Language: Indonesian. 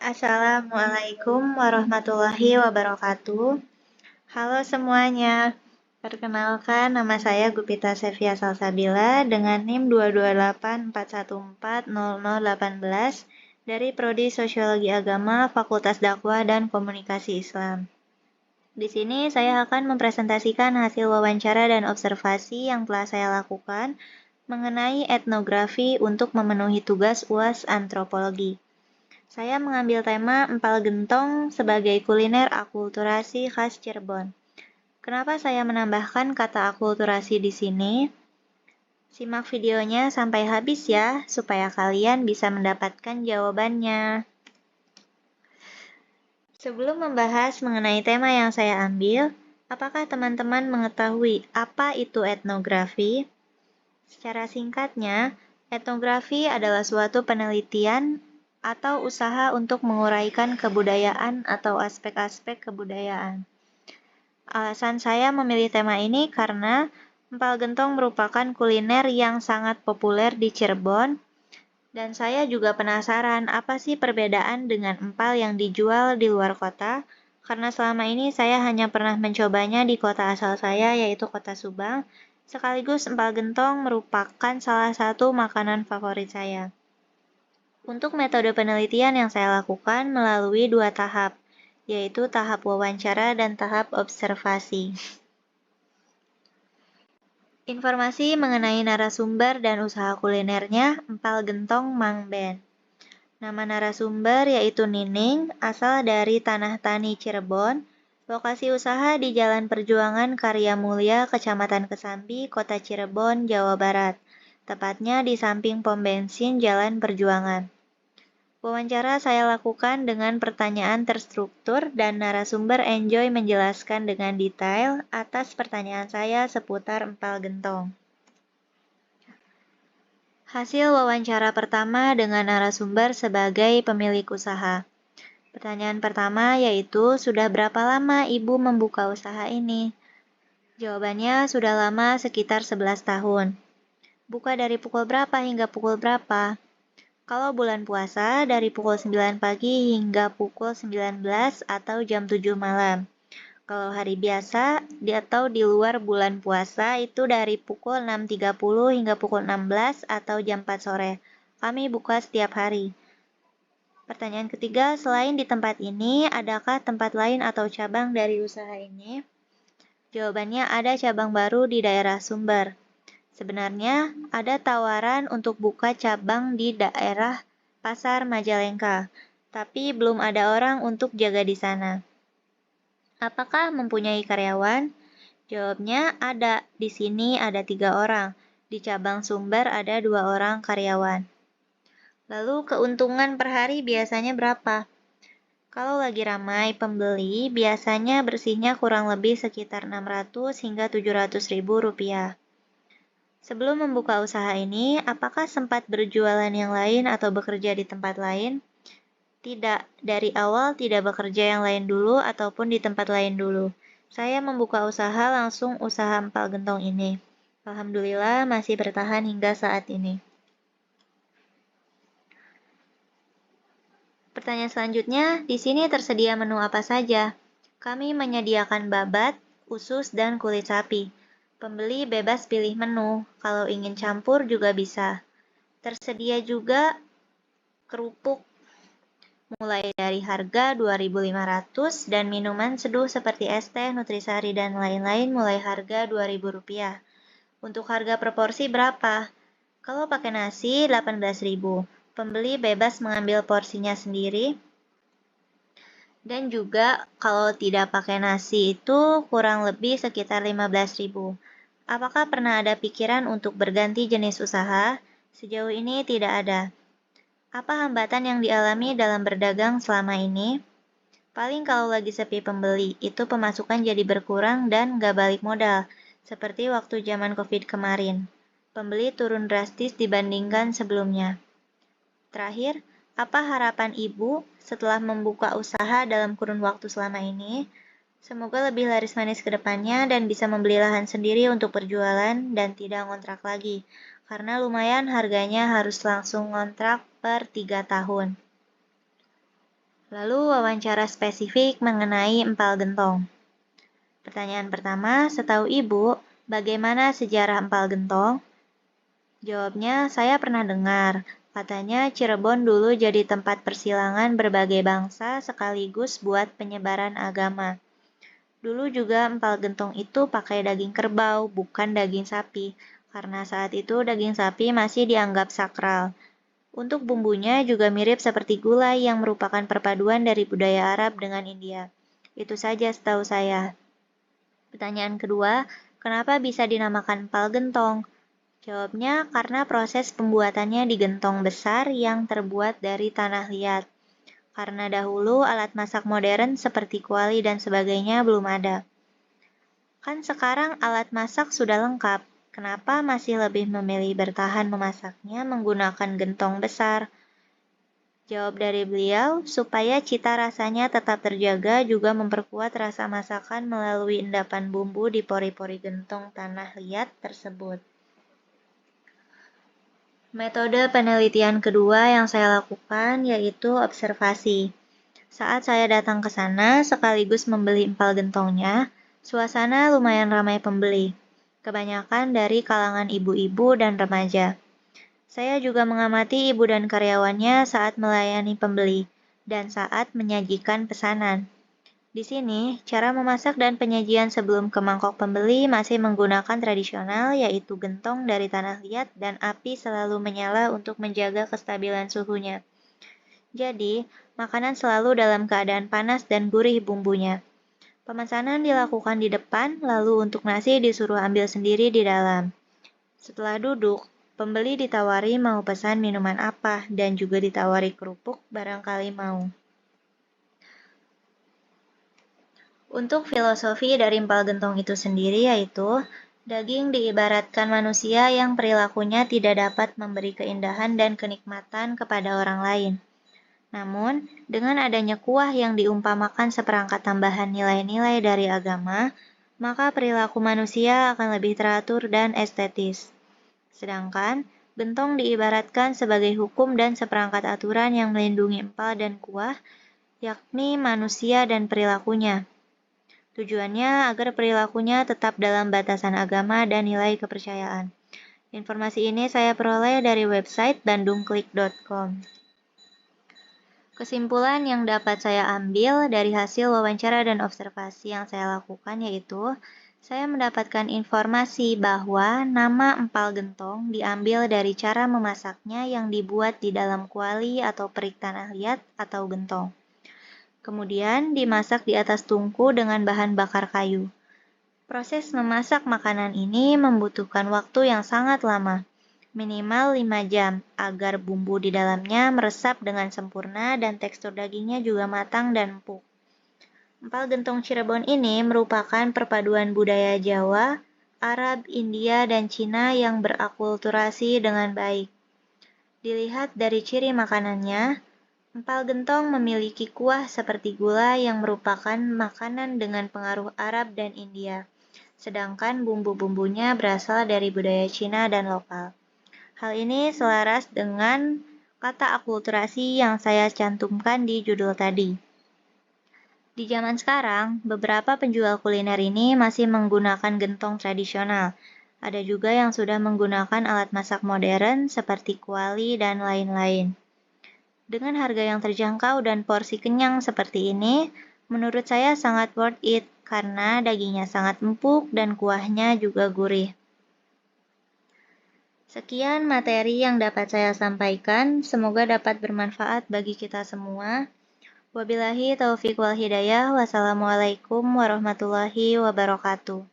Assalamualaikum warahmatullahi wabarakatuh. Halo semuanya, perkenalkan nama saya Gupita Sevia Salsabila dengan NIM 22841400018 dari Prodi Sosiologi Agama Fakultas Dakwah dan Komunikasi Islam. Di sini saya akan mempresentasikan hasil wawancara dan observasi yang telah saya lakukan mengenai etnografi untuk memenuhi tugas UAS Antropologi. Saya mengambil tema empal gentong sebagai kuliner akulturasi khas Cirebon. Kenapa saya menambahkan kata akulturasi di sini? Simak videonya sampai habis ya, supaya kalian bisa mendapatkan jawabannya. Sebelum membahas mengenai tema yang saya ambil, apakah teman-teman mengetahui apa itu etnografi? Secara singkatnya, etnografi adalah suatu penelitian atau usaha untuk menguraikan kebudayaan atau aspek-aspek kebudayaan. Alasan saya memilih tema ini karena empal gentong merupakan kuliner yang sangat populer di Cirebon, dan saya juga penasaran apa sih perbedaan dengan empal yang dijual di luar kota, karena selama ini saya hanya pernah mencobanya di kota asal saya, yaitu kota Subang, sekaligus empal gentong merupakan salah satu makanan favorit saya. Untuk metode penelitian yang saya lakukan melalui 2 tahap, yaitu tahap wawancara dan tahap observasi. Informasi mengenai narasumber dan usaha kulinernya empal gentong Mang Ben. Nama narasumber yaitu Nining, asal dari Tanah Tani Cirebon. Lokasi usaha di Jalan Perjuangan Karya Mulia, Kecamatan Kesambi, Kota Cirebon, Jawa Barat. Tepatnya di samping pom bensin Jalan Perjuangan. Wawancara saya lakukan dengan pertanyaan terstruktur dan narasumber enjoy menjelaskan dengan detail atas pertanyaan saya seputar empal gentong. Hasil wawancara pertama dengan narasumber sebagai pemilik usaha. Pertanyaan pertama yaitu, sudah berapa lama Ibu membuka usaha ini? Jawabannya sudah lama, sekitar 11 tahun. Buka dari pukul berapa hingga pukul berapa? Kalau bulan puasa, dari pukul 9 pagi hingga pukul 19 atau jam 7 malam. Kalau hari biasa atau di luar bulan puasa itu dari pukul 6.30 hingga pukul 16 atau jam 4 sore. Kami buka setiap hari. Pertanyaan ketiga, selain di tempat ini, adakah tempat lain atau cabang dari usaha ini? Jawabannya ada cabang baru di daerah Sumber. Sebenarnya ada tawaran untuk buka cabang di daerah Pasar Majalengka, tapi belum ada orang untuk jaga di sana. Apakah mempunyai karyawan? Jawabnya ada. Di sini ada 3 orang. Di cabang Sumber ada 2 orang karyawan. Lalu keuntungan per hari biasanya berapa? Kalau lagi ramai pembeli, biasanya bersihnya kurang lebih sekitar 600 hingga 700 ribu rupiah. Sebelum membuka usaha ini, apakah sempat berjualan yang lain atau bekerja di tempat lain? Tidak, dari awal tidak bekerja yang lain dulu ataupun di tempat lain dulu. Saya membuka usaha langsung usaha empal gentong ini. Alhamdulillah masih bertahan hingga saat ini. Pertanyaan selanjutnya, di sini tersedia menu apa saja? Kami menyediakan babat, usus, dan kulit sapi. Pembeli bebas pilih menu, kalau ingin campur juga bisa. Tersedia juga kerupuk mulai dari harga 2.500 dan minuman seduh seperti es teh, nutrisari, dan lain-lain mulai harga Rp2.000. Untuk harga proporsi berapa? Kalau pakai nasi 18.000. Pembeli bebas mengambil porsinya sendiri. Dan juga kalau tidak pakai nasi itu kurang lebih sekitar 15.000. Apakah pernah ada pikiran untuk berganti jenis usaha? Sejauh ini tidak ada. Apa hambatan yang dialami dalam berdagang selama ini? Paling kalau lagi sepi pembeli, itu pemasukan jadi berkurang dan nggak balik modal, seperti waktu zaman COVID kemarin. Pembeli turun drastis dibandingkan sebelumnya. Terakhir, apa harapan Ibu setelah membuka usaha dalam kurun waktu selama ini? Semoga lebih laris manis ke depannya dan bisa membeli lahan sendiri untuk berjualan dan tidak ngontrak lagi, karena lumayan harganya harus langsung ngontrak per 3 tahun. Lalu wawancara spesifik mengenai empal gentong. Pertanyaan pertama, setahu Ibu, bagaimana sejarah empal gentong? Jawabnya, saya pernah dengar. Katanya Cirebon dulu jadi tempat persilangan berbagai bangsa sekaligus buat penyebaran agama. Dulu juga empal gentong itu pakai daging kerbau, bukan daging sapi. Karena saat itu daging sapi masih dianggap sakral. Untuk bumbunya juga mirip seperti gulai yang merupakan perpaduan dari budaya Arab dengan India. Itu saja setahu saya. Pertanyaan kedua, kenapa bisa dinamakan empal gentong? Jawabnya karena proses pembuatannya di gentong besar yang terbuat dari tanah liat. Karena dahulu alat masak modern seperti kuali dan sebagainya belum ada. Kan sekarang alat masak sudah lengkap. Kenapa masih lebih memilih bertahan memasaknya menggunakan gentong besar? Jawab dari beliau, supaya cita rasanya tetap terjaga juga memperkuat rasa masakan melalui endapan bumbu di pori-pori gentong tanah liat tersebut. Metode penelitian kedua yang saya lakukan yaitu observasi. Saat saya datang ke sana sekaligus membeli empal gentongnya, suasana lumayan ramai pembeli. Kebanyakan dari kalangan ibu-ibu dan remaja. Saya juga mengamati ibu dan karyawannya saat melayani pembeli dan saat menyajikan pesanan. Di sini, cara memasak dan penyajian sebelum ke mangkok pembeli masih menggunakan tradisional yaitu gentong dari tanah liat dan api selalu menyala untuk menjaga kestabilan suhunya. Jadi, makanan selalu dalam keadaan panas dan gurih bumbunya. Pemesanan dilakukan di depan, lalu untuk nasi disuruh ambil sendiri di dalam. Setelah duduk, pembeli ditawari mau pesan minuman apa dan juga ditawari kerupuk barangkali mau. Untuk filosofi dari empal gentong itu sendiri yaitu, daging diibaratkan manusia yang perilakunya tidak dapat memberi keindahan dan kenikmatan kepada orang lain. Namun, dengan adanya kuah yang diumpamakan seperangkat tambahan nilai-nilai dari agama, maka perilaku manusia akan lebih teratur dan estetis. Sedangkan, gentong diibaratkan sebagai hukum dan seperangkat aturan yang melindungi empal dan kuah, yakni manusia dan perilakunya. Tujuannya agar perilakunya tetap dalam batasan agama dan nilai kepercayaan. Informasi ini saya peroleh dari website bandungklik.com. Kesimpulan yang dapat saya ambil dari hasil wawancara dan observasi yang saya lakukan yaitu, saya mendapatkan informasi bahwa nama empal gentong diambil dari cara memasaknya yang dibuat di dalam kuali atau perik tanah liat atau gentong. Kemudian dimasak di atas tungku dengan bahan bakar kayu. Proses memasak makanan ini membutuhkan waktu yang sangat lama, minimal 5 jam, agar bumbu di dalamnya meresap dengan sempurna dan tekstur dagingnya juga matang dan empuk. Empal gentong Cirebon ini merupakan perpaduan budaya Jawa, Arab, India, dan Cina yang berakulturasi dengan baik. Dilihat dari ciri makanannya, empal gentong memiliki kuah seperti gula yang merupakan makanan dengan pengaruh Arab dan India, sedangkan bumbu-bumbunya berasal dari budaya Cina dan lokal. Hal ini selaras dengan kata akulturasi yang saya cantumkan di judul tadi. Di zaman sekarang, beberapa penjual kuliner ini masih menggunakan gentong tradisional. Ada juga yang sudah menggunakan alat masak modern seperti kuali dan lain-lain. Dengan harga yang terjangkau dan porsi kenyang seperti ini, menurut saya sangat worth it karena dagingnya sangat empuk dan kuahnya juga gurih. Sekian materi yang dapat saya sampaikan, semoga dapat bermanfaat bagi kita semua. Wabillahi taufiq wal hidayah, wassalamualaikum warahmatullahi wabarakatuh.